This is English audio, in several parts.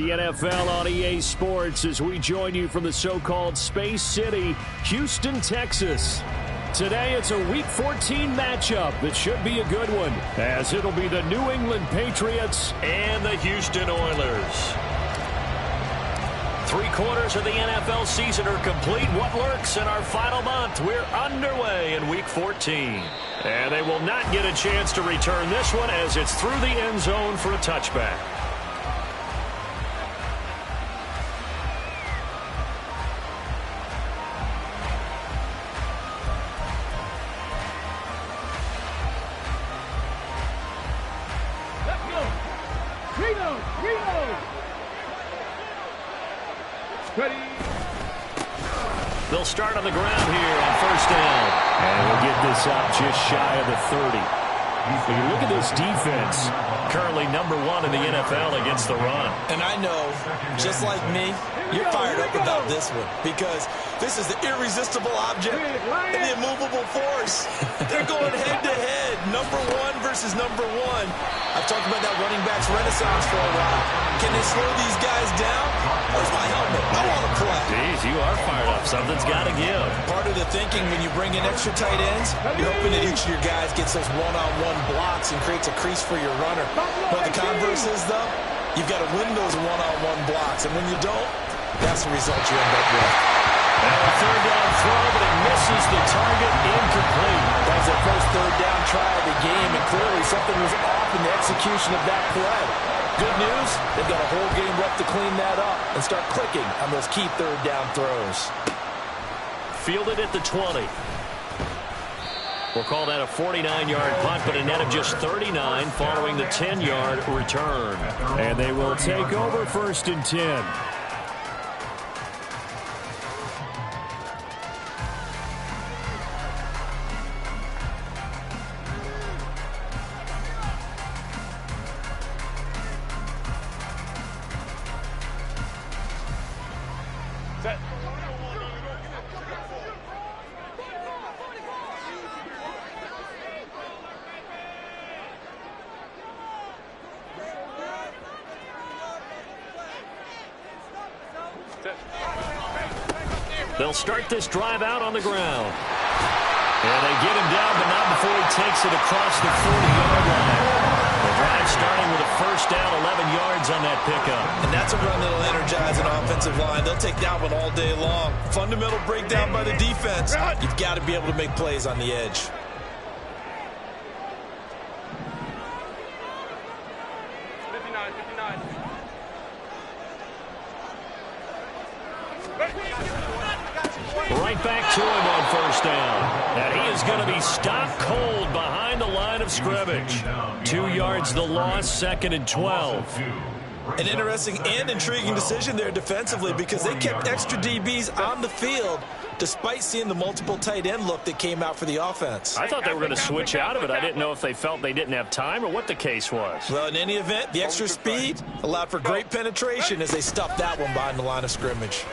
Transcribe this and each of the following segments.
The NFL on EA Sports as we join you from the so-called Space City, Houston, Texas. Today it's a Week 14 matchup that should be a good one, as it'll be the New England Patriots and the Houston Oilers. 3/4 of the NFL season are complete. What lurks in our final month? We're underway in Week 14. And they will not get a chance to return this one as it's through the end zone for a touchback. They'll start on the ground here on first down. And we'll get this up just shy of the 30. When you look at this defense, currently number 1 in the NFL against the run. And I know, just like me, you're fired up about this one because this is the irresistible object and the immovable force. They're going head-to-head, number 1 versus number 1. I've talked about that running backs renaissance for a while. Can they slow these guys down? Where's my helmet? I want to play. Jeez, you are fired up. Something's got to give. Part of the thinking when you bring in extra tight ends, you're hoping that each of your guys gets those one-on-one blocks and creates a crease for your runner. But the converse is, though, you've got to win those one-on-one blocks. And when you don't, that's the result you end up with. And a third down throw, but it misses the target, incomplete. That was their first third down try of the game, and clearly something was off in the execution of that play. Good news, they've got a whole game left to clean that up and start clicking on those key third down throws. Fielded at the 20. We'll call that a 49-yard punt, but a net of just 39 following the 10-yard return. And they will take over first and 10. They'll start this drive out on the ground. And they get him down, but not before he takes it across the 40-yard line. The drive starting with a first down, 11 yards on that pickup. And that's a run that'll energize an offensive line. They'll take that one all day long. Fundamental breakdown by the defense. You've got to be able to make plays on the edge. Right back to him on first down. And he is going to be stopped cold behind the line of scrimmage. 2 yards the loss, 2nd and 12. An interesting and intriguing decision there defensively because they kept extra DBs on the field despite seeing the multiple tight end look that came out for the offense. I thought they were going to switch out of it. I didn't know if they felt they didn't have time or what the case was. Well, in any event, the extra speed allowed for great penetration as they stuffed that one behind the line of scrimmage.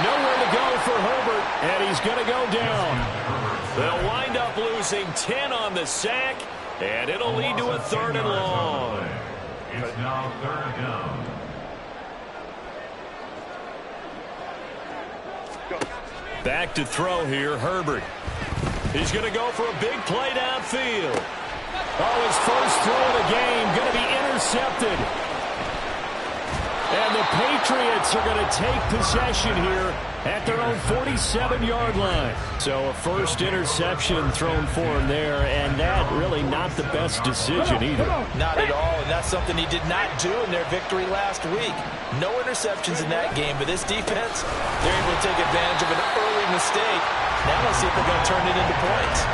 Nowhere to go for Herbert, and he's going to go down. They'll wind up losing 10 on the sack, and it'll lead to a 3rd and long. It's now 3rd down. Back to throw here, Herbert. He's going to go for a big play downfield. Oh, his first throw of the game going to be intercepted. And the Patriots are going to take possession here at their own 47-yard line. So a first interception thrown for him there, and that really not the best decision either. Not at all, and that's something he did not do in their victory last week. No interceptions in that game, but this defense, they're able to take advantage of an early mistake. Now let's see if they're going to turn it into points.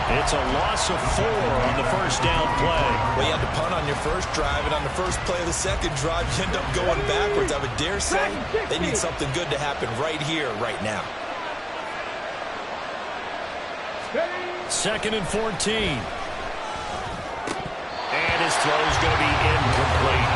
It's a loss of 4 on the first down play. Well, you had to punt on your first drive, and on the first play of the second drive, you end up going backwards. I would dare say they need something good to happen right here, right now. 2nd and 14. And his throw is going to be incomplete.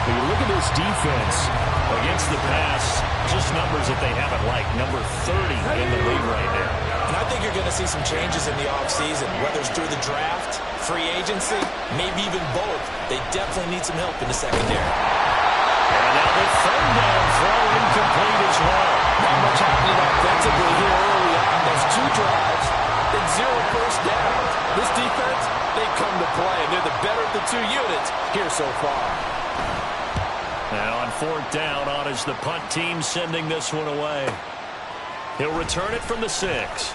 When you look at this defense against the pass, just numbers that they haven't liked. Number 30 in the league right now. And I think you're going to see some changes in the offseason, whether it's through the draft, free agency, maybe even both. They definitely need some help in the secondary. And now the third down throw incomplete as well. Not much happening offensively here early on. There's 2 drives and 0 first downs. This defense, they come to play, and they're the better of the 2 units here so far. Now on 4th down, on is the punt team sending this one away. He'll return it from the 6.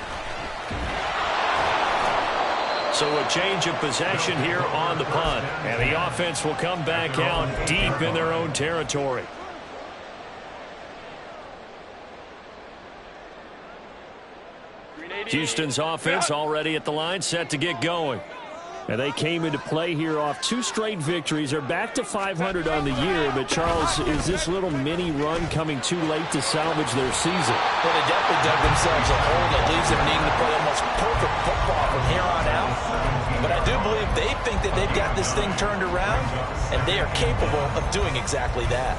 So a change of possession here on the punt. And the offense will come back out deep in their own territory. Houston's offense already at the line, set to get going. And they came into play here off 2 straight victories. They're back to 500 on the year. But, Charles, is this little mini run coming too late to salvage their season? Well, they definitely dug themselves a hole that leaves them needing to play almost perfect football from here on out. But I do believe they think that they've got this thing turned around, and they are capable of doing exactly that.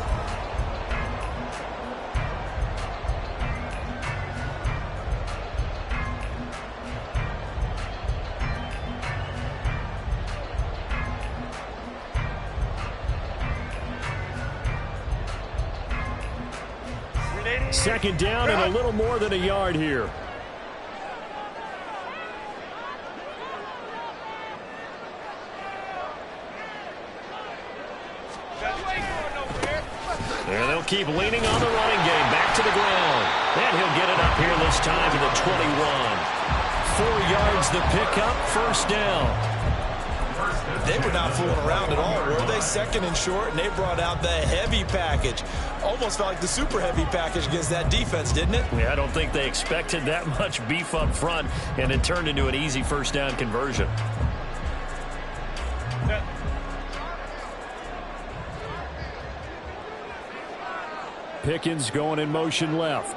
Second down and a little more than a yard here. And they'll keep leaning on the running game. Back to the ground. And he'll get it up here this time to the 21. 4 yards the pickup, first down. They were not fooling around at all, were they? 2nd and short, and they brought out the heavy package. Almost felt like the super heavy package against that defense, didn't it? Yeah, I don't think they expected that much beef up front, and it turned into an easy first down conversion. Pickens going in motion left.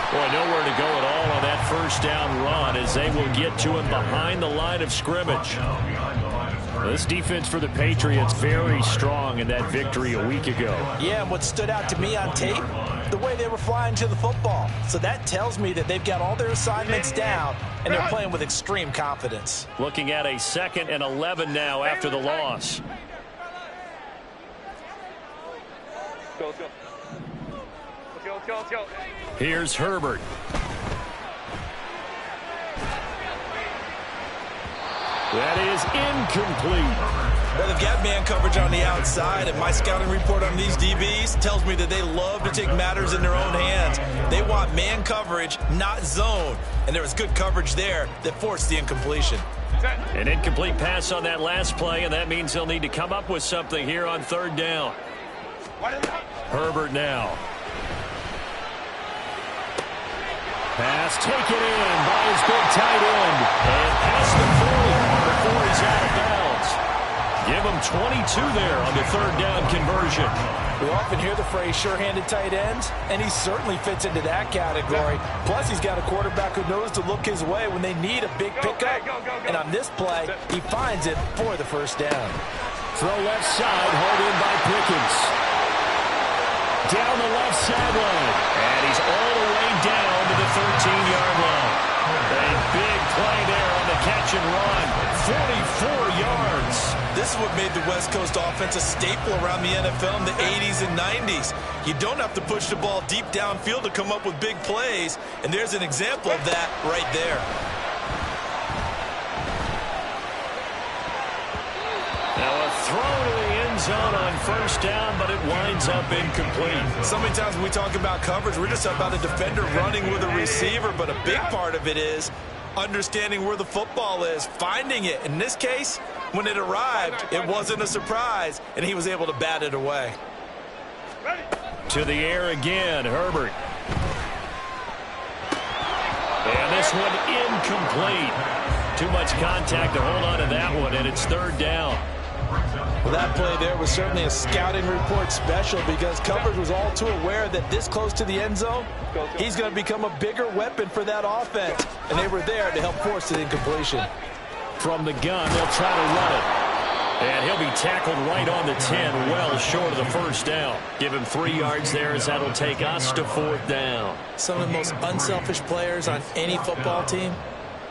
Boy, nowhere to go at all on that first down run as they will get to him behind the line of scrimmage. This defense for the Patriots very strong in that victory a week ago. Yeah, and what stood out to me on tape, the way they were flying to the football. So that tells me that they've got all their assignments down, and they're playing with extreme confidence. Looking at a 2nd and 11 now after the loss. Here's Herbert. That is incomplete. Well, they've got man coverage on the outside, and my scouting report on these DBs tells me that they love to take matters in their own hands. They want man coverage, not zone. And there was good coverage there that forced the incompletion. An incomplete pass on that last play, and that means they'll need to come up with something here on 3rd down. Herbert now. Pass taken in by his big tight end. And past the 40 before he's out of bounds. Give him 22 there on the 3rd down conversion. We often hear the phrase sure-handed tight ends, and he certainly fits into that category. Plus, he's got a quarterback who knows to look his way when they need a big pickup. And on this play, he finds it for the first down. Throw left side, hauled in by Pickens. Down the left sideline. And he's all the way down to the 13-yard line. A big play there on the catch and run. 44 yards. This is what made the West Coast offense a staple around the NFL in the 80s and 90s. You don't have to push the ball deep downfield to come up with big plays, and there's an example of that right there. Now a throw to the end zone on first down, but it winds up incomplete. So many times when we talk about coverage, we're just about a defender running with a receiver, but a big part of it is understanding where the football is, finding it. In this case, when it arrived, it wasn't a surprise, and he was able to bat it away. To the air again, Herbert. And this one incomplete. Too much contact to hold on to that one, and it's 3rd down. Well, that play there was certainly a scouting report special because coverage was all too aware that this close to the end zone, he's going to become a bigger weapon for that offense. And they were there to help force the incompletion. From the gun, they'll try to run it. And he'll be tackled right on the 10, well short of the first down. Give him 3 yards there as that'll take us to 4th down. Some of the most unselfish players on any football team,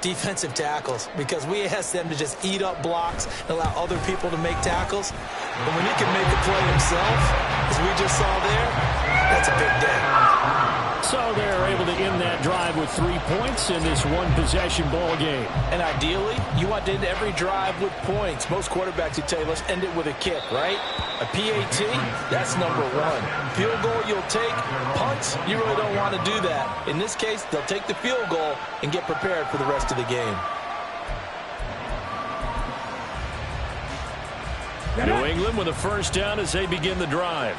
defensive tackles, because we ask them to just eat up blocks and allow other people to make tackles. But when he can make a play himself, as we just saw there, that's a big day. So they're able to end that drive with 3 points in this one-possession ball game. And ideally, you want to end every drive with points. Most quarterbacks would tell you, let's end it with a kick, right? A PAT, that's number 1. Field goal you'll take. Punts, you really don't want to do that. In this case, they'll take the field goal and get prepared for the rest of the game. New England with a first down as they begin the drive.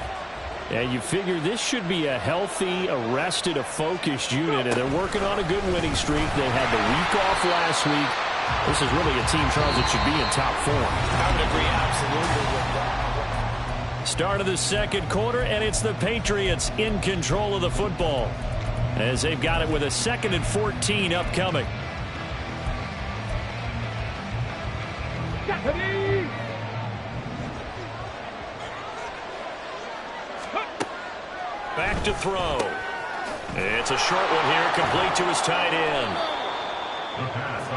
And you figure this should be a healthy, arrested, a focused unit, and they're working on a good winning streak. They had the week off last week. This is really a team, Charles, that should be in top form. I would agree absolutely with that. Start of the second quarter, and it's the Patriots in control of the football as they've got it with a 2nd and 14 upcoming. Back to throw. It's a short one here, complete to his tight end.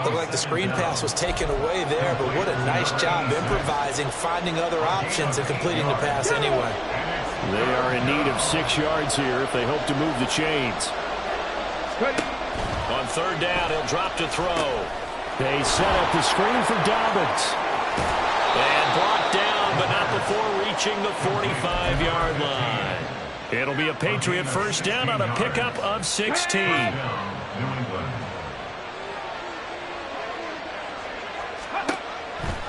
Looked like the screen pass was taken away there, but what a nice job improvising, finding other options, and completing the pass anyway. They are in need of 6 yards here if they hope to move the chains. On 3rd down, he'll drop to throw. They set up the screen for Dobbins. And brought down, but not before reaching the 45-yard line. It'll be a Patriot first down on a pickup of 16.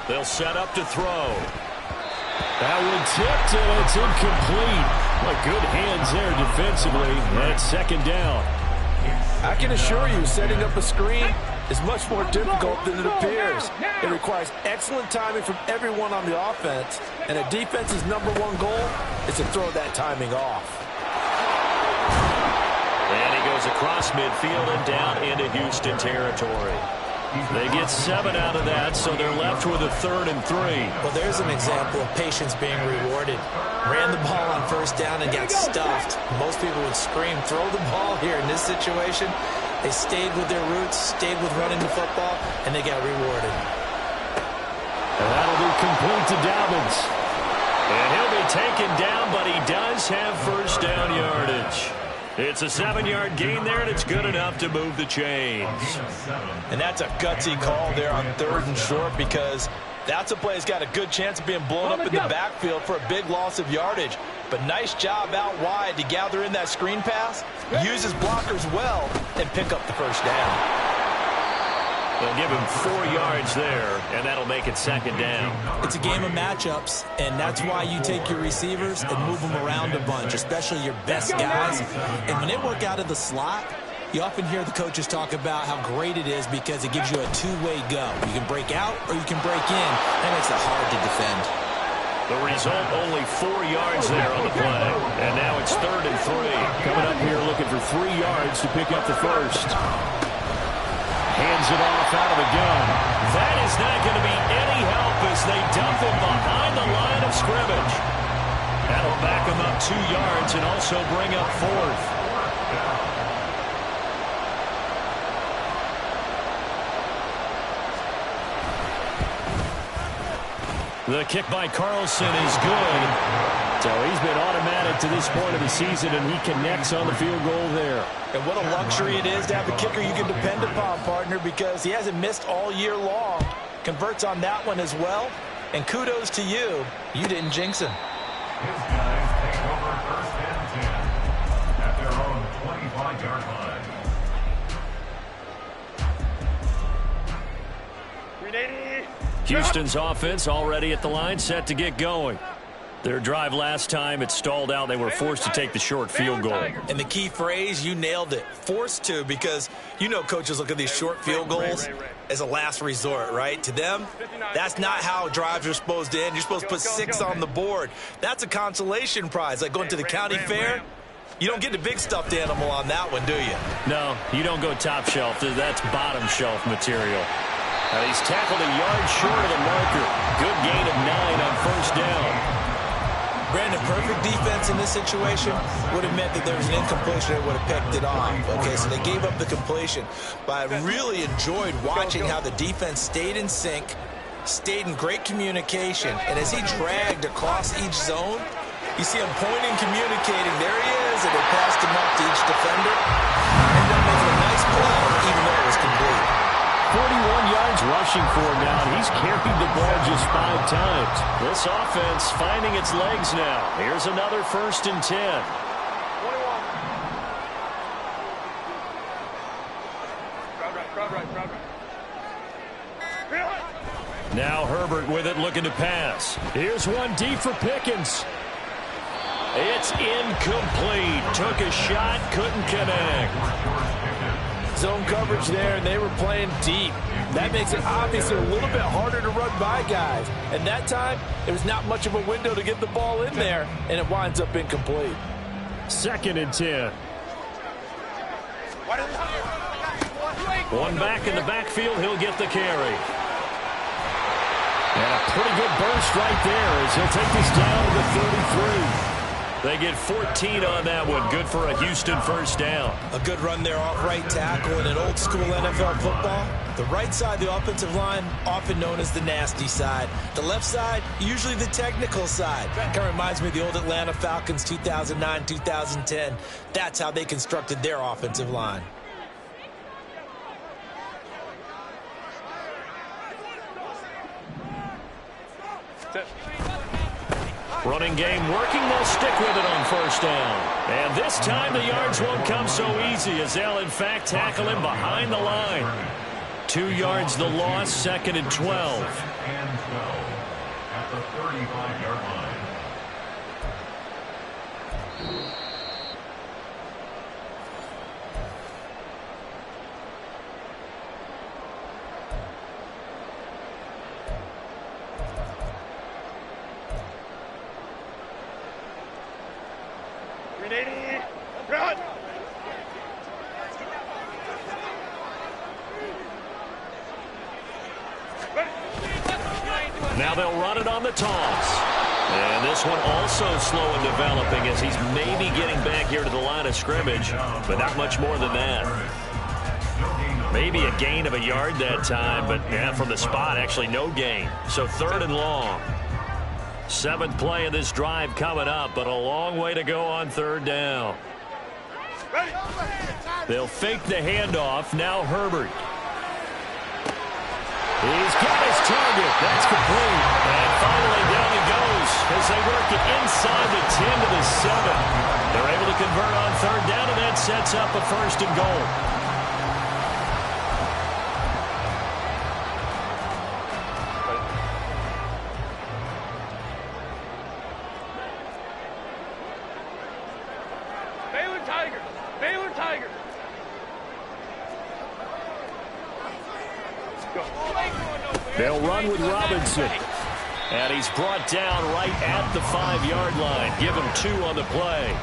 They'll set up to throw. That one tipped, and it's incomplete. Well, good hands there defensively. That's 2nd down. I can assure you, setting up a screen is much more difficult than it appears. It requires excellent timing from everyone on the offense, and a defense's #1 goal is to throw that timing off. And he goes across midfield and down into Houston territory. They get 7 out of that, so they're left with a 3rd and 3. Well, there's an example of patience being rewarded. Ran the ball on first down and got stuffed. Most people would scream, throw the ball here. In this situation, they stayed with their roots, stayed with running the football, and they got rewarded. And that'll be complete to Dobbins. And he'll be taken down, but he does have first down yardage. It's a 7-yard gain there, and it's good enough to move the chains. And that's a gutsy call there on 3rd and short, because that's a play that's got a good chance of being blown up in the backfield for a big loss of yardage. But nice job out wide to gather in that screen pass, use his blockers well, and pick up the first down. They'll give him 4 yards there, and that'll make it 2nd down. It's a game of matchups, and that's why you take your receivers and move them around a bunch, especially your best guys. And when they work out of the slot, you often hear the coaches talk about how great it is because it gives you a two-way go. You can break out or you can break in. That makes it hard to defend. The result, only 4 yards there on the play. And now it's 3rd and 3. Coming up here looking for 3 yards to pick up the first. Hands it off out of the gun. That is not going to be any help as they dump it behind the line of scrimmage. That'll back them up 2 yards and also bring up 4th. The kick by Carlson is good. So he's been automatic to this point of the season, and he connects on the field goal there. And what a luxury it is to have a kicker you can depend upon, partner, because he hasn't missed all year long. Converts on that one as well. And kudos to you. You didn't jinx him. His guys take over 1st and 10 at their own 25-yard line. Houston's offense already at the line, set to get going. Their drive last time, it stalled out. They were forced to take the short field goal. And the key phrase, you nailed it. Forced to, because you know coaches look at these short field goals as a last resort, right? To them, that's not how drives are supposed to end. You're supposed to put 6 on the board. That's a consolation prize, like going to the county fair. You don't get the big stuffed animal on that one, do you? No, you don't go top shelf. That's bottom shelf material. And he's tackled a yard short of the marker. Good gain of 9 on first down. Brandon, perfect defense in this situation would have meant that there was an incompletion that would have picked it off. Okay, so they gave up the completion. But I really enjoyed watching how the defense stayed in sync, stayed in great communication, and as he dragged across each zone, you see him pointing, communicating. There he is, and they passed him up to each defender. Ended up making a nice play, even though it was complete. 41 yards rushing for him now. He's carried the ball just 5 times. This offense finding its legs now. Here's another 1st and 10. Now Herbert with it, looking to pass. Here's one deep for Pickens. It's incomplete. Took a shot, couldn't connect. Zone coverage there, and they were playing deep. That makes it obviously a little bit harder to run by guys. And that time, it was not much of a window to get the ball in there, and it winds up incomplete. 2nd and 10. One back in the backfield, he'll get the carry. And a pretty good burst right there as he'll take this down to the 33. They get 14 on that one. Good for a Houston 1st down. A good run there off right tackle in an old-school NFL football. The right side of the offensive line, often known as the nasty side. The left side, usually the technical side. Kind of reminds me of the old Atlanta Falcons 2009, 2010. That's how they constructed their offensive line. Running game working. They'll stick with it on 1st down. And this time the yards won't come so easy as they'll, in fact, tackle him behind the line. 2 yards the loss, 2nd and 12. And 12 at the 35-yard line. Now they'll run it on the toss. And this one also slow in developing as he's maybe getting back here to the line of scrimmage, but not much more than that. Maybe a gain of a yard that time, but yeah, from the spot, actually no gain. So 3rd and long. 7th play of this drive coming up, but a long way to go on 3rd down. They'll fake the handoff. Now Herbert. He's got his target. That's complete. And finally down he goes as they work it inside the 10 to the 7. They're able to convert on 3rd down, and that sets up a 1st and goal. Baylor Tigers. They'll run with Robinson. And he's brought down right at the 5-yard line. Give him 2 on the play.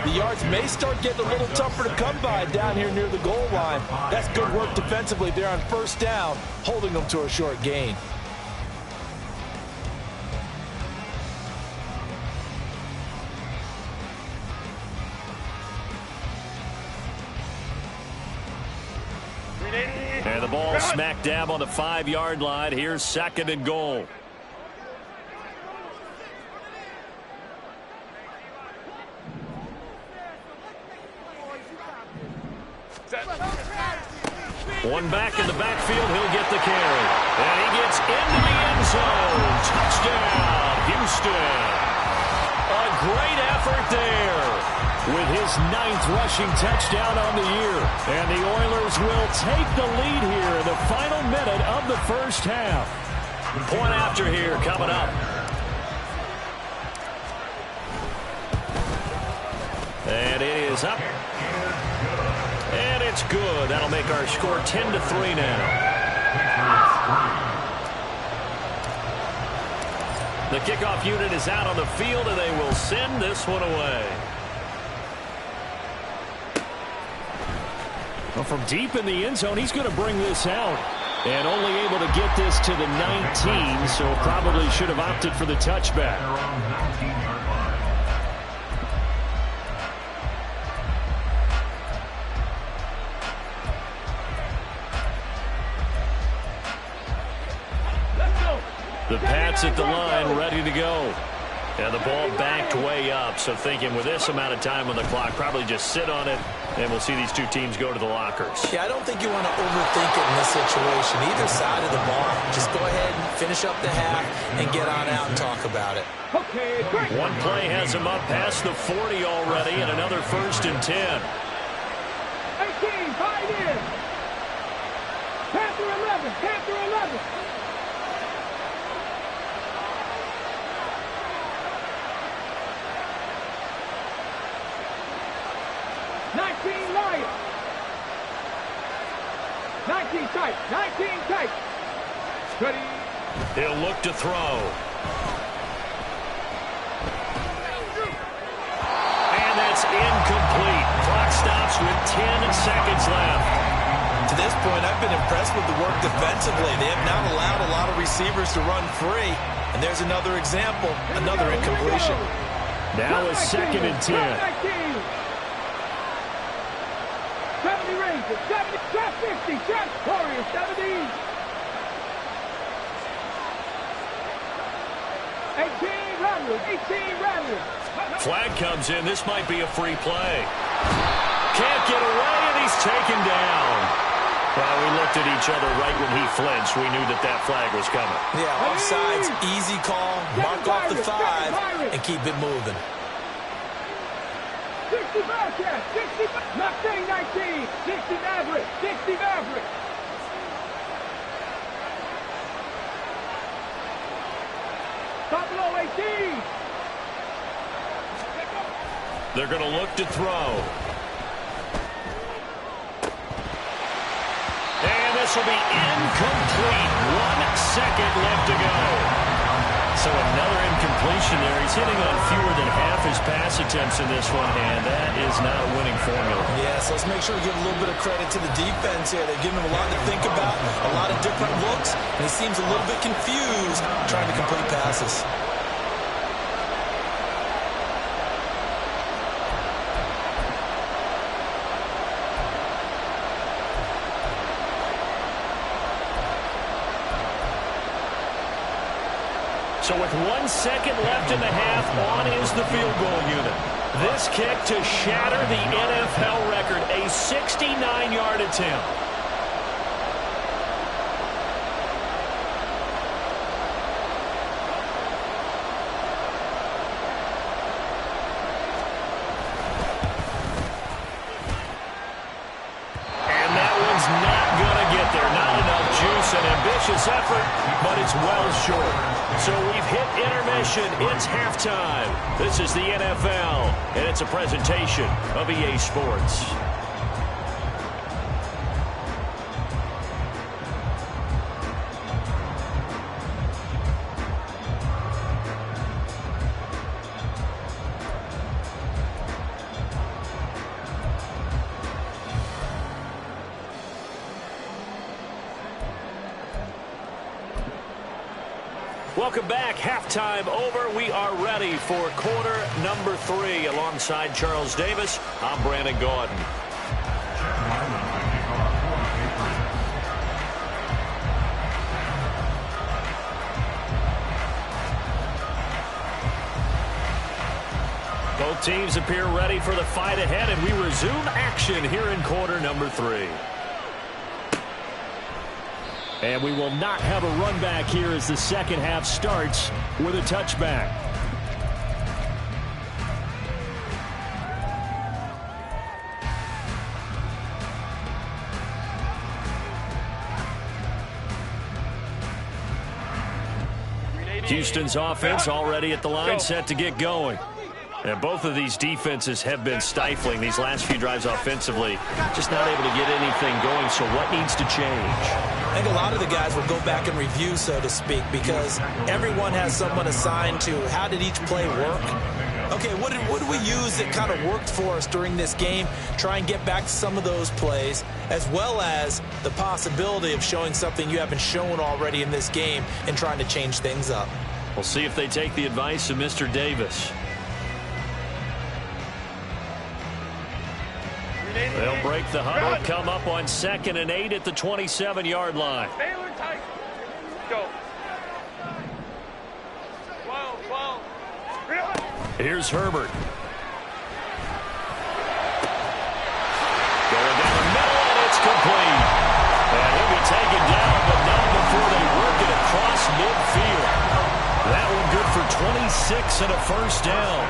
The yards may start getting a little tougher to come by down here near the goal line. That's good work defensively there on 1st down, holding them to a short gain. And the ball smack dab on the 5-yard line. Here's 2nd and goal. One back in the backfield. He'll get the carry. And he gets into the end zone. Touchdown, Houston. A great effort there with his 9th rushing touchdown on the year. And the Oilers will take the lead here in the final minute of the 1st half. Point after here coming up. And it is up. And it's good. That'll make our score 10-3 now. The kickoff unit is out on the field, and they will send this one away. Well, from deep in the end zone, he's going to bring this out. And only able to get this to the 19, so probably should have opted for the touchback. Their own 19-yard line. Let's go. The Pats at the line, ready to go. And the ball backed way up, so thinking with this amount of time on the clock, probably just sit on it, and we'll see these two teams go to the lockers. Yeah, I don't think you want to overthink it in this situation. Either side of the ball, just go ahead and finish up the half and get on out and talk about it. Okay, great. One play has him up past the 40 already, and another 1st and 10. 18, 5 in. Panther 11, Panther 11. Lions. 19 tight. 19 tight. Ready. He'll look to throw. And that's incomplete. Clock stops with 10 seconds left. To this point, I've been impressed with the work defensively. They have not allowed a lot of receivers to run free. And there's another example, another incompletion. Now a 2nd and 10. 70 Rangers, 70, trap 50, trap Warriors, 70. 18 Rattlers, 18 Rattlers. Flag comes in. This might be a free play. Can't get away, and he's taken down. Well, we looked at each other right when he flinched. We knew that that flag was coming. Yeah, offsides, easy call, mark off the 5, and keep it moving. 60 Bearcats, 60, Mustang 19, 60 Maverick, 60 Maverick. Top below 18. They're going to look to throw. And this will be incomplete. 1 second left to go. So another incompletion there. He's hitting on fewer than half his pass attempts in this one, and that is not a winning formula. Yeah, so let's make sure we give a little bit of credit to the defense here. They've given him a lot to think about, a lot of different looks, and he seems a little bit confused trying to complete passes. So with 1 second left in the half, on is the field goal unit. This kick to shatter the NFL record, a 69-yard attempt. And that one's not going to get there. Not enough juice, an ambitious effort, but it's well short. So we've hit intermission. It's halftime. This is the NFL, and it's a presentation of EA Sports. Welcome back. Halftime over. We are ready for quarter number 3. Alongside Charles Davis, I'm Brandon Gaudin. Both teams appear ready for the fight ahead, and we resume action here in quarter number 3. And we will not have a run back here as the second half starts with a touchback. Houston's offense already at the line, set to get going. And both of these defenses have been stifling these last few drives offensively. Just not able to get anything going, so what needs to change? I think a lot of the guys will go back and review, so to speak, because everyone has someone assigned to how did each play work. Okay, what did we use that kind of worked for us during this game? Try and get back to some of those plays, as well as the possibility of showing something you haven't shown already in this game and trying to change things up. We'll see if they take the advice of Mr. Davis. They'll break the huddle, come up on 2nd and 8 at the 27-yard line. Baylor tight. Go. 12. Here's Herbert. Going down the middle, and it's complete. And he'll be taken down, but not before they work it across midfield. That one good for 26 and a first down.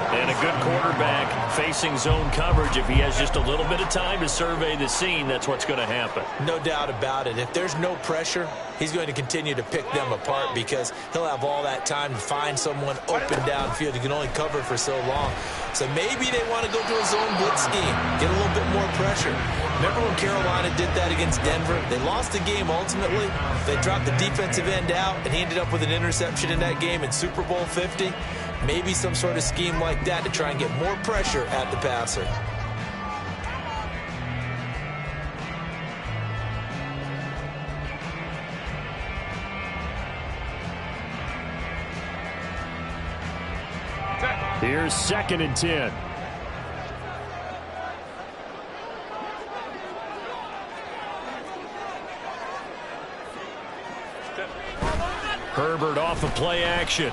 And a good quarterback facing zone coverage. If he has just a little bit of time to survey the scene, that's what's going to happen. No doubt about it. If there's no pressure, he's going to continue to pick them apart because he'll have all that time to find someone open downfield. He can only cover for so long. So maybe they want to go to a zone blitz scheme, get a little bit more pressure. Remember when Carolina did that against Denver? They lost the game ultimately. They dropped the defensive end out, and he ended up with an interception in that game in Super Bowl 50. Maybe some sort of scheme like that to try and get more pressure at the passer. Here's 2nd and 10. Herbert off of play action.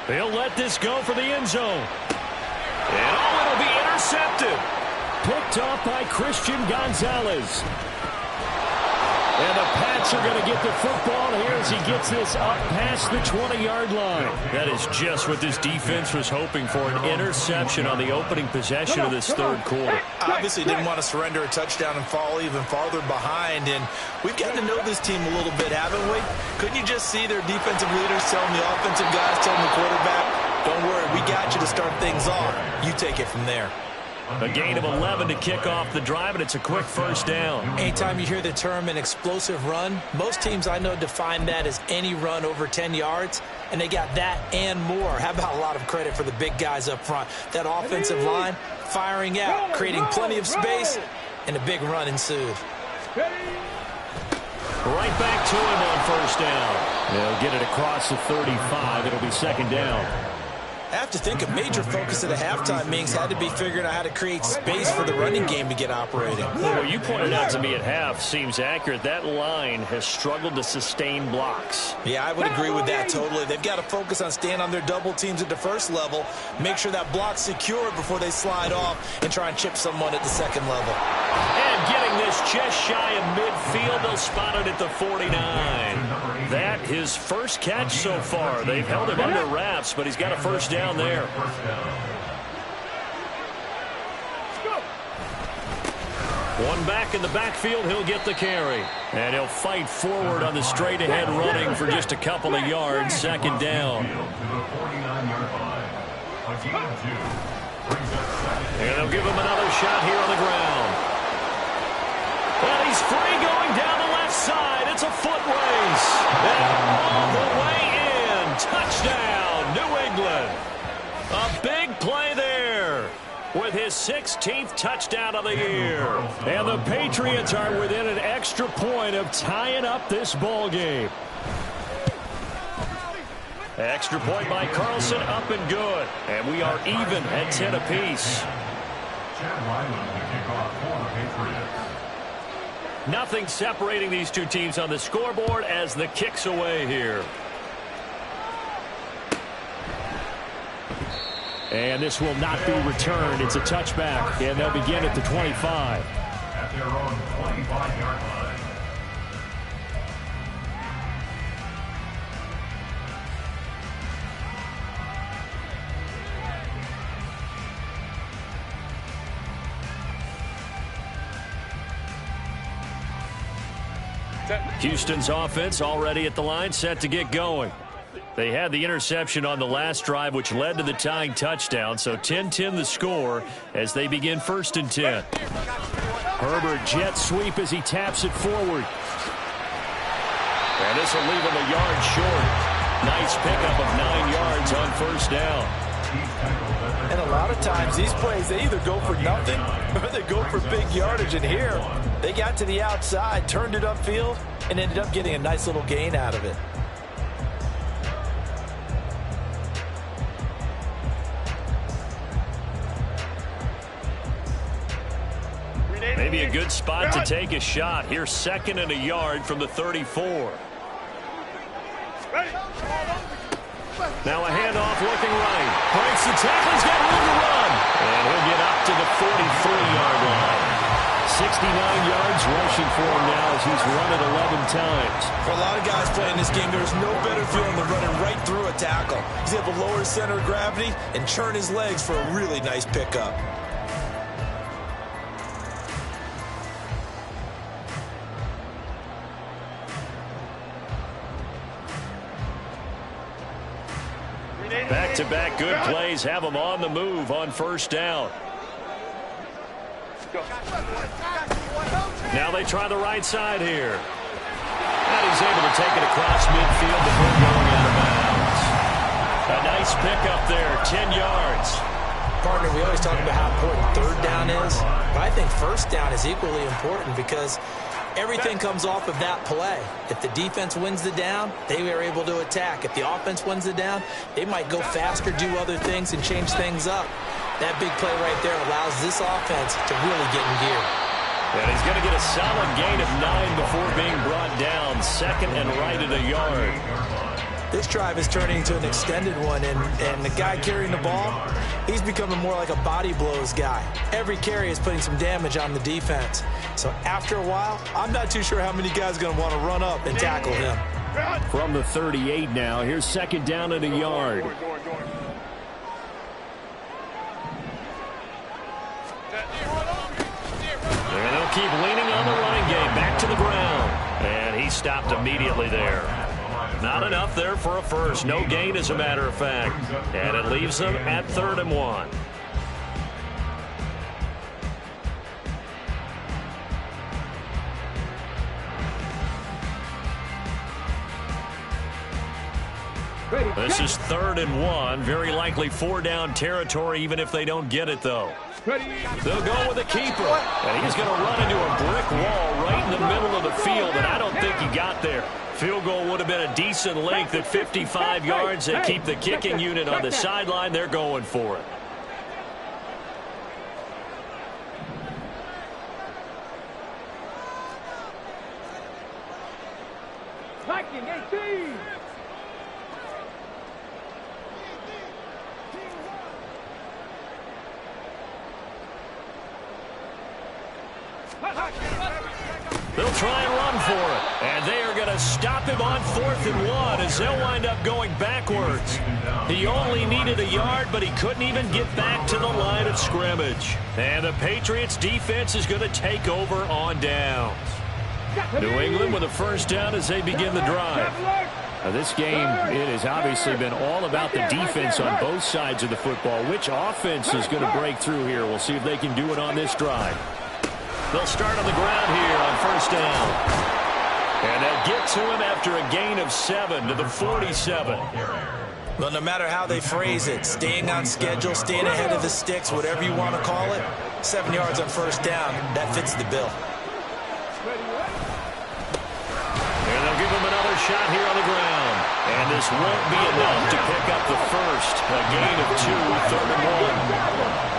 He'll let this go for the end zone. And it'll be intercepted. Picked off by Christian Gonzalez. And the Pats are going to get the football here as he gets this up past the 20-yard line. That is just what this defense was hoping for, an interception on the opening possession of this third quarter. Obviously didn't want to surrender a touchdown and fall even farther behind. And we've gotten to know this team a little bit, haven't we? Couldn't you just see their defensive leaders telling the offensive guys, telling the quarterback, don't worry, we got you to start things off. You take it from there. A gain of 11 to kick off the drive, and it's a quick first down. Anytime you hear the term an explosive run, most teams I know define that as any run over 10 yards, and they got that and more. How about a lot of credit for the big guys up front? That offensive line firing out, creating plenty of space, and a big run ensued. Right back to him on first down. They'll get it across the 35. It'll be 2nd down. I have to think a major focus at the halftime meetings had to be figuring out how to create space for the running game to get operating. Well, you pointed out to me at half seems accurate. That line has struggled to sustain blocks. Yeah, I would agree with that totally. They've got to focus on staying on their double teams at the first level, make sure that block's secured before they slide off and try and chip someone at the second level. And getting this just shy of midfield, they'll spot it at the 49. That his first catch so far. They've held him under wraps, but he's got a first down there. One back in the backfield, he'll get the carry. And he'll fight forward on the straight-ahead running for just a couple of yards. 2nd down. And they'll give him another shot here on the ground. And he's free going down the left side. It's a foot race. And all the way in. Touchdown, New England. A big play there with his 16th touchdown of the year. And the Patriots are within an extra point of tying up this ball game. Extra point by Carlson, up and good. And we are even at 10 apiece. Chad Ryland to kick off for the Patriots. Nothing separating these two teams on the scoreboard as the kick's away here. And this will not be returned. It's a touchback, and they'll begin at the 25. At their own 25-yard line. Houston's offense already at the line, set to get going. They had the interception on the last drive, which led to the tying touchdown. So 10-10 the score as they begin 1st and 10. Herbert jet sweep as he taps it forward. And this will leave him a yard short. Nice pickup of 9 yards on first down. And a lot of times these plays, they either go for nothing or they go for big yardage. And here, they got to the outside, turned it upfield, and ended up getting a nice little gain out of it. Maybe a good spot to take a shot. Here's 2nd and a yard from the 34. Now a handoff looking right. Breaks the tackle. He's got room to run. And he'll get up to the 43-yard line. 69 yards rushing for him now as he's run it 11 times. For a lot of guys playing this game, there's no better feeling than running right through a tackle. He's able to lower his center of gravity and churn his legs for a really nice pickup. Back-to-back good plays have him on the move on first down. Now they try the right side here. And he's able to take it across midfield before going out of bounds. A nice pickup there, 10 yards. Partner, we always talk about how important third down is, but I think first down is equally important because everything comes off of that play. If the defense wins the down, they are able to attack. If the offense wins the down, they might go faster, do other things, and change things up. That big play right there allows this offense to really get in gear. And he's going to get a solid gain of 9 before being brought down. 2nd and right at a yard. This drive is turning into an extended one, and the guy carrying the ball, he's becoming more like a body blows guy. Every carry is putting some damage on the defense. So after a while, I'm not too sure how many guys are going to want to run up and tackle him. From the 38 now, here's 2nd down at a yard. And they'll keep leaning on the running game. Back to the ground. And he stopped immediately there. Not enough there for a first. No gain, as a matter of fact. And it leaves them at 3rd and 1. This is 3rd and 1. Very likely 4-down territory, even if they don't get it, though. They'll go with a keeper. And he's going to run into a brick wall right in the middle of the field, and I don't think he got there. Field goal would have been a decent length at 55 yards. They keep the kicking unit on the sideline. They're going for it. Viking 18. They'll try and run for it. And they are going to stop him on 4th and 1 as they'll wind up going backwards. He only needed a yard, but he couldn't even get back to the line of scrimmage. And the Patriots defense is going to take over on downs. New England with a first down as they begin the drive. This game, it has obviously been all about the defense on both sides of the football. Which offense is going to break through here? We'll see if they can do it on this drive. They'll start on the ground here on first down. And they'll get to him after a gain of 7 to the 47. Well, no matter how they phrase it, staying on schedule, staying ahead of the sticks, whatever you want to call it, 7 yards on first down, that fits the bill. And they'll give him another shot here on the ground. And this won't be enough to pick up the first. A gain of 2, 3rd and 1.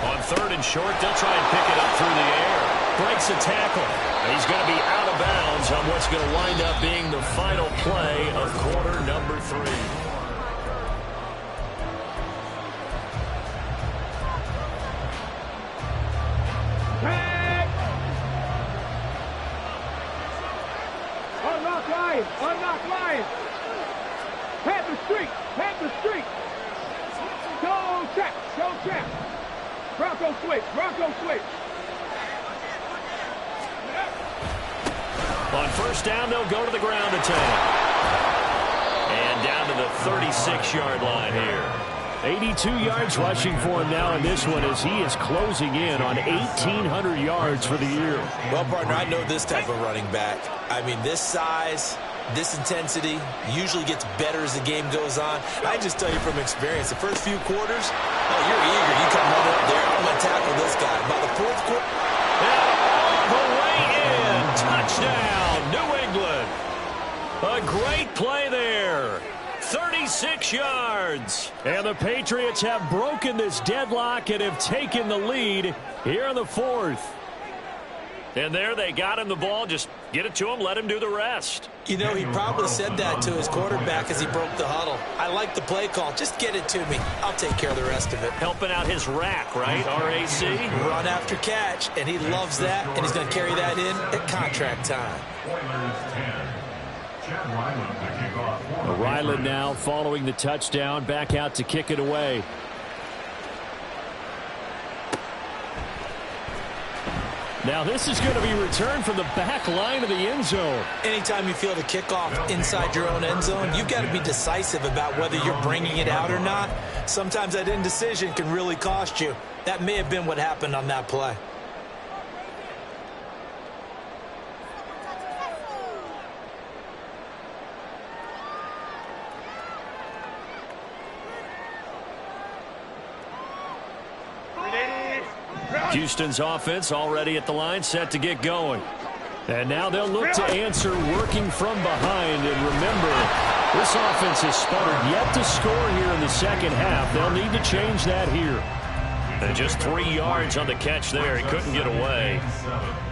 On 3rd and short, they'll try and pick it up through the air. Breaks a tackle. He's going to be out of bounds on what's going to wind up being the final play of quarter number 3. Unlock Lions! Unlock Lions! Panther Street! Panther Street! Go check! Go check! Bronco switch! Bronco switch! On first down, they'll go to the ground attack. And down to the 36-yard line here. 82 yards rushing for him now in this one as he is closing in on 1,800 yards for the year. Well, partner, I know this type of running back. I mean, this size, this intensity usually gets better as the game goes on. I just tell you from experience, the first few quarters, oh, you're eager. You come running up there, I'm going to tackle this guy. By the fourth quarter. And all the way in. Touchdown, New England. A great play there. 36 yards. And the Patriots have broken this deadlock and have taken the lead here in the fourth. And there they got him the ball. Just get it to him, let him do the rest. You know, he probably said that to his quarterback as he broke the huddle. I like the play call. Just get it to me. I'll take care of the rest of it. Helping out his rack, right? R-A-C? Run after catch, and he loves that, and he's going to carry that in at contract time. Oilers 10. Chad Ryland to kick off. Ryland now following the touchdown, back out to kick it away. Now this is going to be returned from the back line of the end zone. Anytime you feel the kickoff inside your own end zone, you've got to be decisive about whether you're bringing it out or not. Sometimes that indecision can really cost you. That may have been what happened on that play. Houston's offense already at the line, set to get going. And now they'll look to answer working from behind. And remember, this offense has sputtered yet to score here in the second half. They'll need to change that here. And just 3 yards on the catch there. He couldn't get away.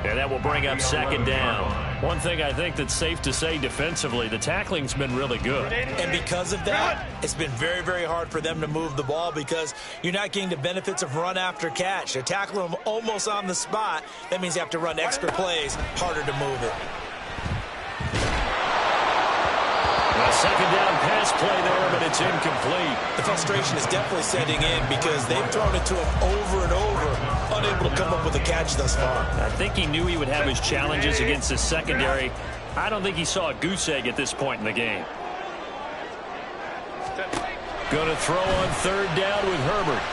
And that will bring up second down. One thing I think that's safe to say defensively, the tackling's been really good. And because of that, it's been very, very hard for them to move the ball because you're not getting the benefits of run after catch. They're tackling them almost on the spot. That means you have to run extra plays, harder to move it. A second down pass play there, but it's incomplete. The frustration is definitely setting in because they've thrown it to him over and over, unable to come up with a catch thus far. I think he knew he would have his challenges against the secondary. I don't think he saw a goose egg at this point in the game. Going to throw on third down with Herbert.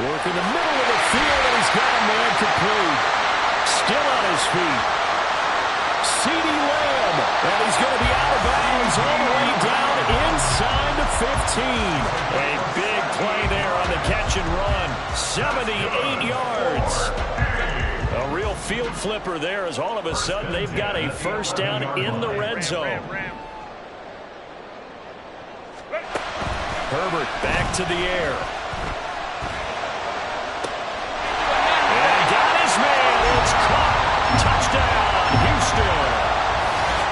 Working the middle of the field, and he's got a man complete. Still on his feet. CeeDee Lamb, and he's going to be out of bounds all the way down inside the 15. A big play there on the catch and run. 78 yards. A real field flipper there as all of a sudden they've got a first down in the red zone. Herbert back to the air. And got his man. It's caught. Touchdown, Houston.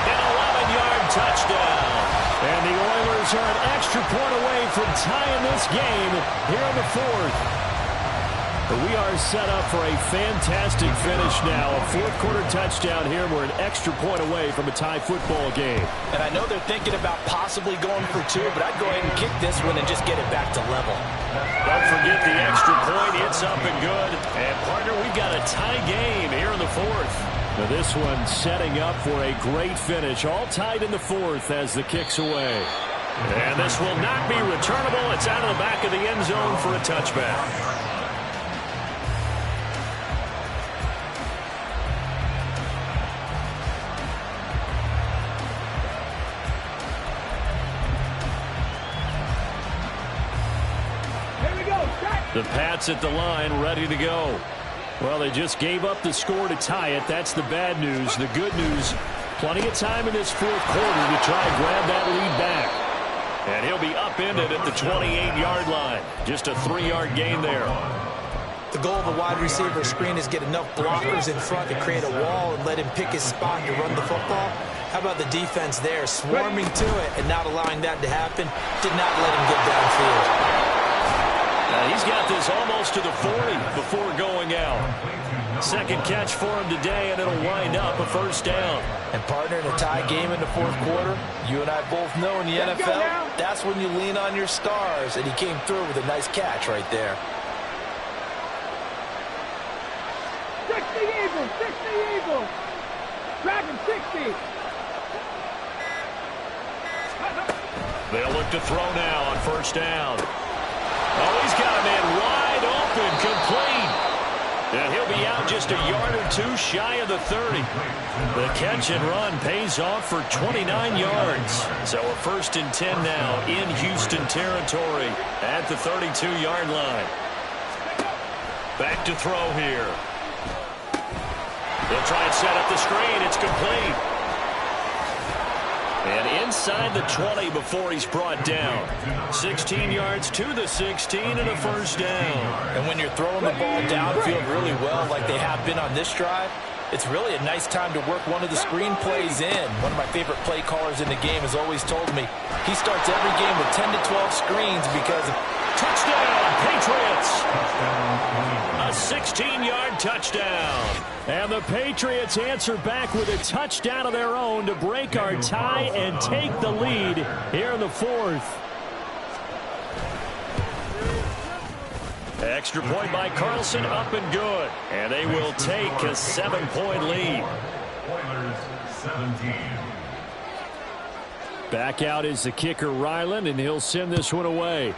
An 11-yard touchdown. And the Oilers are an extra point away from tying this game here in the fourth. But we are set up for a fantastic finish now. A fourth-quarter touchdown here. We're an extra point away from a tie football game. And I know they're thinking about possibly going for two, but I'd go ahead and kick this one and just get it back to level. Don't forget the extra point. It's up and good. And, partner, we've got a tie game here in the fourth. Now this one setting up for a great finish. All tied in the fourth as the kick's away. And this will not be returnable. It's out of the back of the end zone for a touchback. The Pats at the line, ready to go. Well, they just gave up the score to tie it. That's the bad news. The good news, plenty of time in this fourth quarter to try and grab that lead back. And he'll be upended at the 28-yard line. Just a 3-yard gain there. The goal of a wide receiver screen is get enough blockers in front to create a wall and let him pick his spot to run the football. How about the defense there, swarming to it and not allowing that to happen? Did not let him get downfield. He's got this almost to the 40 before going out. Second catch for him today, and it'll wind up a first down. And, partner, in a tie game in the fourth quarter, you and I both know in the NFL, that's when you lean on your stars, and he came through with a nice catch right there. 60 Eagles, 60 Eagles. Dragon 60. They'll look to throw now on first down. Oh, he's got a man wide open, complete. And he'll be out just a yard or two shy of the 30. The catch and run pays off for 29 yards. So a 1st and 10 now in Houston territory at the 32-yard line. Back to throw here. They'll try and set up the screen. It's complete. And inside the 20 before he's brought down. 16 yards to the 16 and a 1st down. And when you're throwing the ball downfield really well like they have been on this drive, it's really a nice time to work one of the screen plays in. One of my favorite play callers in the game has always told me he starts every game with 10 to 12 screens because touchdown, Patriots! A 16-yard touchdown. And the Patriots answer back with a touchdown of their own to break our tie and take the lead here in the 4th. Extra point by Carlson, up and good. And they will take a 7-point lead. Oilers 17. Back out is the kicker, Ryland, and he'll send this one away.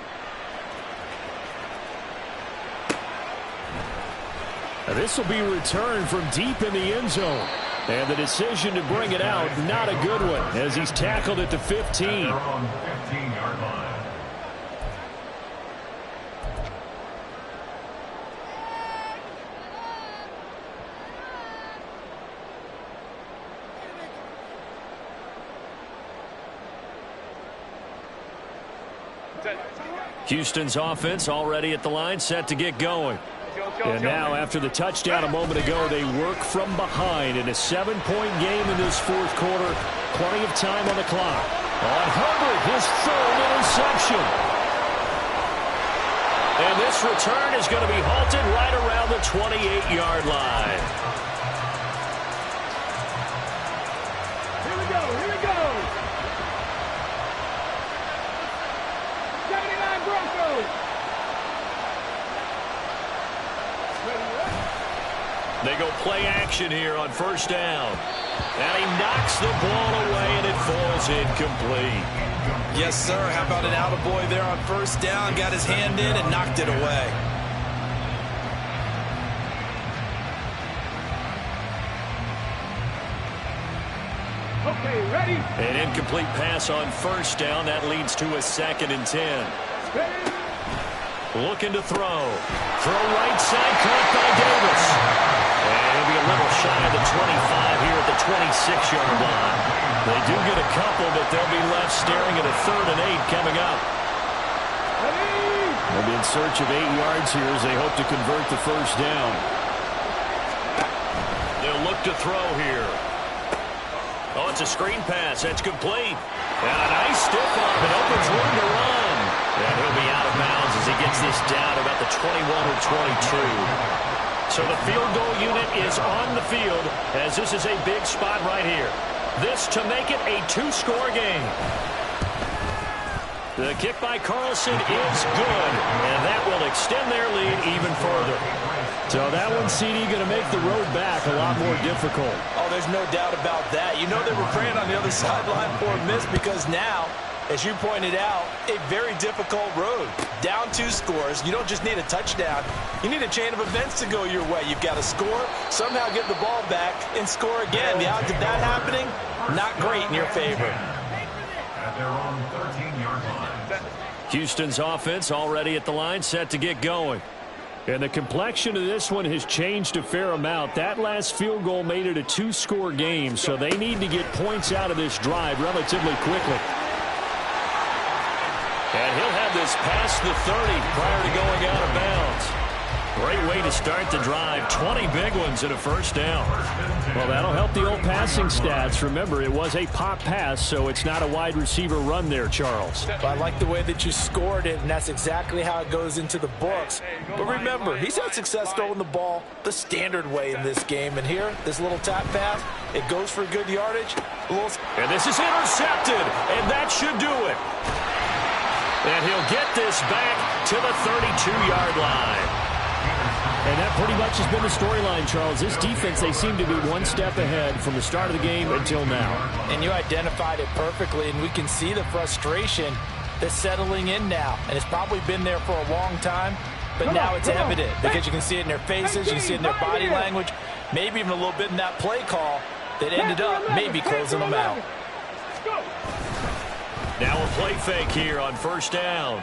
This will be returned from deep in the end zone. And the decision to bring it out, not a good one, as he's tackled at the 15. They're on 15-yard line. Houston's offense already at the line, set to get going. And now, after the touchdown a moment ago, they work from behind in a 7-point game in this 4th quarter. Plenty of time on the clock. On Herbert, his 3rd interception. And this return is going to be halted right around the 28-yard line. Here we go, here we go. 79 Broncos. They go play action here on first down. And he knocks the ball away, and it falls incomplete. Yes, sir. How about an attaboy there on first down? Got his hand in and knocked it away. Okay, ready? An incomplete pass on first down. That leads to a 2nd and 10. Ready? Looking to throw. Throw right side, caught by Davis. And he'll be a little shy of the 25 here at the 26-yard line. They do get a couple, but they'll be left staring at a 3rd and 8 coming up. Ready? They'll be in search of 8 yards here as they hope to convert the first down. They'll look to throw here. Oh, it's a screen pass. That's complete. And a nice stiff arm. It opens room to run. And he'll be out of bounds as he gets this down about the 21 or 22. So the field goal unit is on the field as this is a big spot right here. This to make it a 2-score game. The kick by Carlson is good, and that will extend their lead even further. So that one, CD, going to make the road back a lot more difficult. oh, there's no doubt about that. You know they were praying on the other sideline for a miss because now, as you pointed out, a very difficult road. Down 2 scores. You don't just need a touchdown. You need a chain of events to go your way. You've got to score, somehow get the ball back, and score again. The odds of that happening, not great in your favor. At their own 13-yard line. Houston's offense already at the line, set to get going. And the complexion of this one has changed a fair amount. That last field goal made it a 2-score game, so they need to get points out of this drive relatively quickly. And he'll have this past the 30 prior to going out of bounds. Great way to start the drive. 20 big ones and a first down. Well, that'll help the old passing stats. Remember, it was a pop pass, so it's not a wide receiver run there, Charles. But I like the way that you scored it, and that's exactly how it goes into the books. But remember, he's had success throwing the ball the standard way in this game. And here, this little tap pass, it goes for good yardage. And this is intercepted, and that should do it. And he'll get this back to the 32-yard line. And that pretty much has been the storyline, Charles. This defense, they seem to be one step ahead from the start of the game until now. And you identified it perfectly, and we can see the frustration that's settling in now. And it's probably been there for a long time, but now it's evident because you can see it in their faces, you can see it in their body language, maybe even a little bit in that play call that ended up maybe closing them out. Now a play fake here on first down.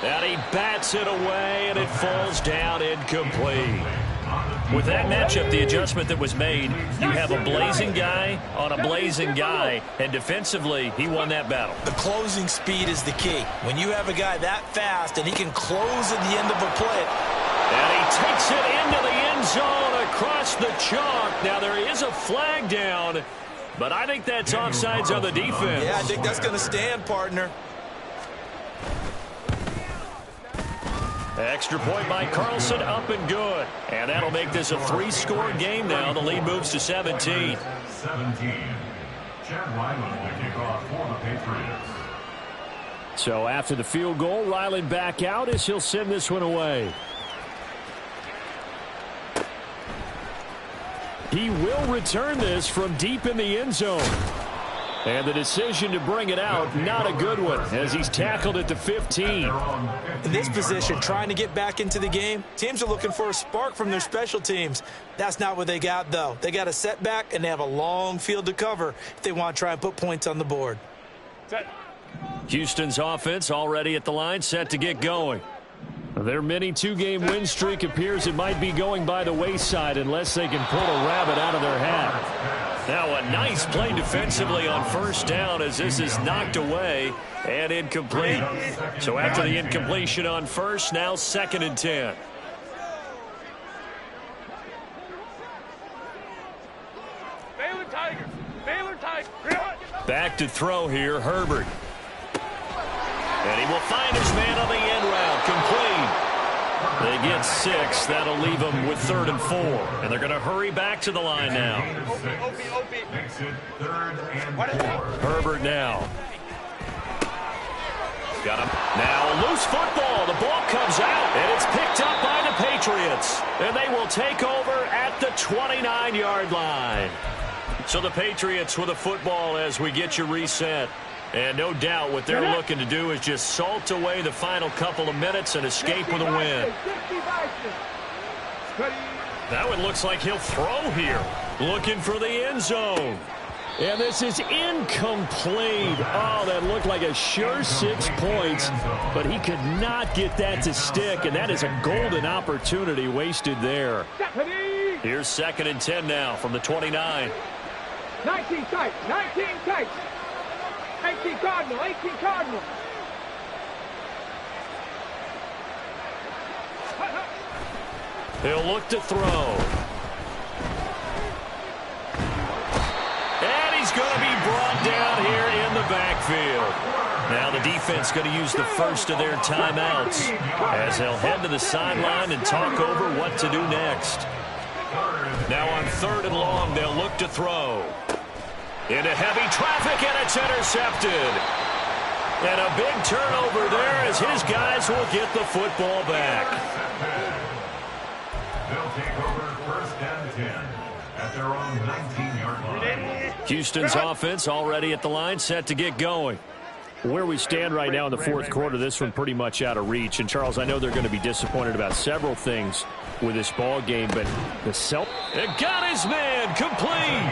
And he bats it away, and it falls down incomplete. With that matchup, the adjustment that was made, you have a blazing guy on a blazing guy, and defensively, he won that battle. The closing speed is the key. When you have a guy that fast and he can close at the end of a play. And he takes it into the end zone across the chalk. Now, there is a flag down, but I think that's offsides on the defense. Yeah, I think that's going to stand, partner. Extra point by Carlson, up and good. And that'll make this a 3-score game now. The lead moves to 17. 17. Chad Ryland will kick off for the Patriots. So after the field goal, Ryland back out as he'll send this one away. He will return this from deep in the end zone. And the decision to bring it out, not a good one, as he's tackled at the 15. In this position, trying to get back into the game, teams are looking for a spark from their special teams. That's not what they got, though. They got a setback, and they have a long field to cover if they want to try and put points on the board. Houston's offense already at the line, set to get going. Their mini 2-game win streak appears it might be going by the wayside unless they can pull a rabbit out of their hat. Now a nice play defensively on first down as this is knocked away and incomplete. So after the incompletion on first, now 2nd and 10. Baylor Tigers. Baylor Tigers. Back to throw here, Herbert. And he will find his man on the end route, complete. They get 6. That'll leave them with 3rd and 4. And they're going to hurry back to the line now. Makes it 3rd and 4. Herbert now. Got him. Now a loose football. The ball comes out, and it's picked up by the Patriots. And they will take over at the 29-yard line. So the Patriots with a football as we get you reset. And no doubt what they're looking to do is just salt away the final couple of minutes and escape with a win. That one looks like he'll throw here. Looking for the end zone. And this is incomplete. Oh, that looked like a sure 6 points, but he could not get that to stick, and that is a golden opportunity wasted there. Here's 2nd and 10 now from the 29. 19 tight, 19 tight. 18 Cardinal, 18 Cardinal. He'll look to throw. And he's going to be brought down here in the backfield. Now the defense going to use the first of their timeouts as they'll head to the sideline and talk over what to do next. Now on 3rd and long, they'll look to throw. Into heavy traffic, and it's intercepted. And a big turnover there as his guys will get the football back. They'll take over 1st and 10 at their own 19-yard line. Houston's offense already at the line, set to get going. Where we stand right now in the 4th quarter, this one pretty much out of reach. And, Charles, I know they're going to be disappointed about several things with this ball game, but it got his man complete.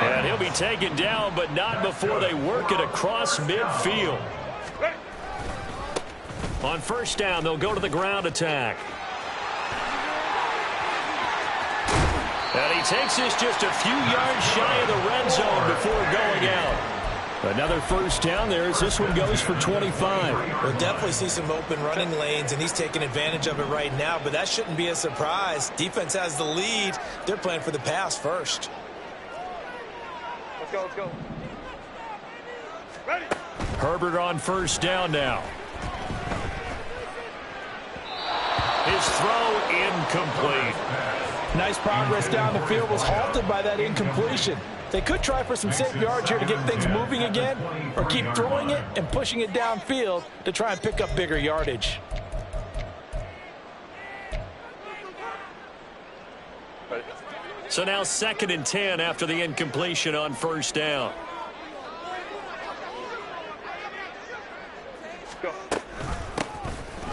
And he'll be taken down, but not before they work it across midfield. On first down, they'll go to the ground attack. And he takes this just a few yards shy of the red zone before going out. Another first down there as this one goes for 25. We'll definitely see some open running lanes, and he's taking advantage of it right now, but that shouldn't be a surprise. Defense has the lead. They're playing for the pass first. Let's go, let's go. Ready. Herbert on first down now. His throw incomplete. Nice progress down the field was halted by that incompletion. They could try for some safe yards here to get things moving again, or keep throwing it and pushing it downfield to try and pick up bigger yardage. So now 2nd and 10 after the incompletion on first down.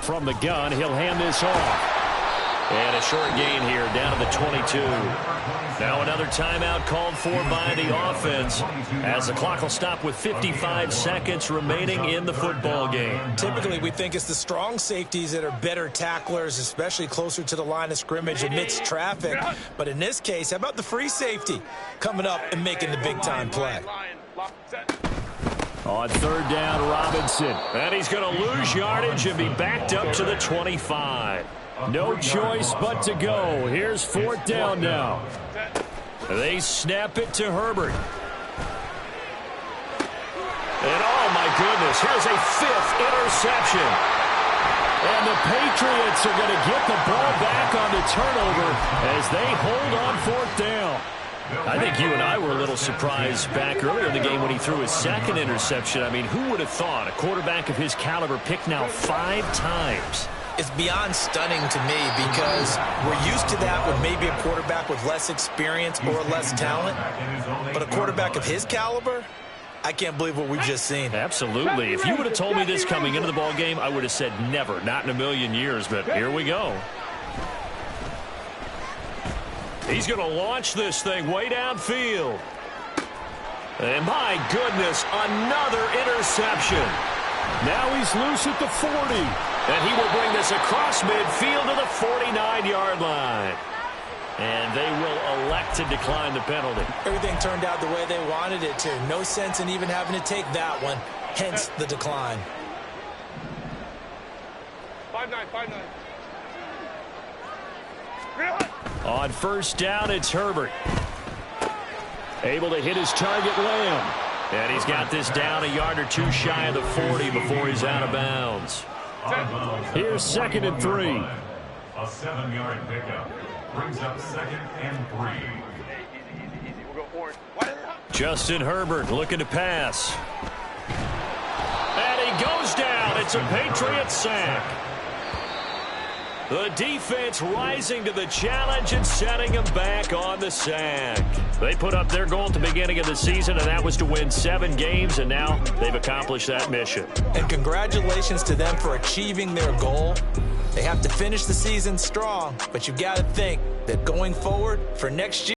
From the gun, he'll hand this off. And a short gain here down to the 22. Now another timeout called for by the offense as the clock will stop with 55 seconds remaining in the football game. Typically, we think it's the strong safeties that are better tacklers, especially closer to the line of scrimmage amidst traffic. But in this case, how about the free safety coming up and making the big-time play? On 3rd down, Robinson. And he's going to lose yardage and be backed up to the 25. No choice but to go. Here's 4th down now. They snap it to Herbert. And oh my goodness, here's a 5th interception. And the Patriots are going to get the ball back on the turnover as they hold on 4th down. I think you and I were a little surprised back earlier in the game when he threw his 2nd interception. I mean, who would have thought a quarterback of his caliber picked now 5 times? It's beyond stunning to me because we're used to that with maybe a quarterback with less experience or less talent. But a quarterback of his caliber, I can't believe what we've just seen. Absolutely. If you would have told me this coming into the ball game, I would have said never, not in a million years. But here we go. He's going to launch this thing way downfield. And my goodness, another interception. Now he's loose at the 40. And he will bring this across midfield to the 49-yard line. And they will elect to decline the penalty. Everything turned out the way they wanted it to. No sense in even having to take that one. Hence the decline. 5-9, 5-9. On 1st down, it's Herbert. Able to hit his target, Lamb. And he's got this down a yard or 2 shy of the 40 before he's out of bounds. Here's 2nd and 3. A 7-yard pickup brings up 2nd and 3. We'll go forward. Justin Herbert looking to pass. And he goes down. It's a Patriot sack. The defense rising to the challenge and setting him back on the sack. They put up their goal at the beginning of the season, and that was to win 7 games, and now they've accomplished that mission. And congratulations to them for achieving their goal. They have to finish the season strong, but you've got to think that going forward for next year,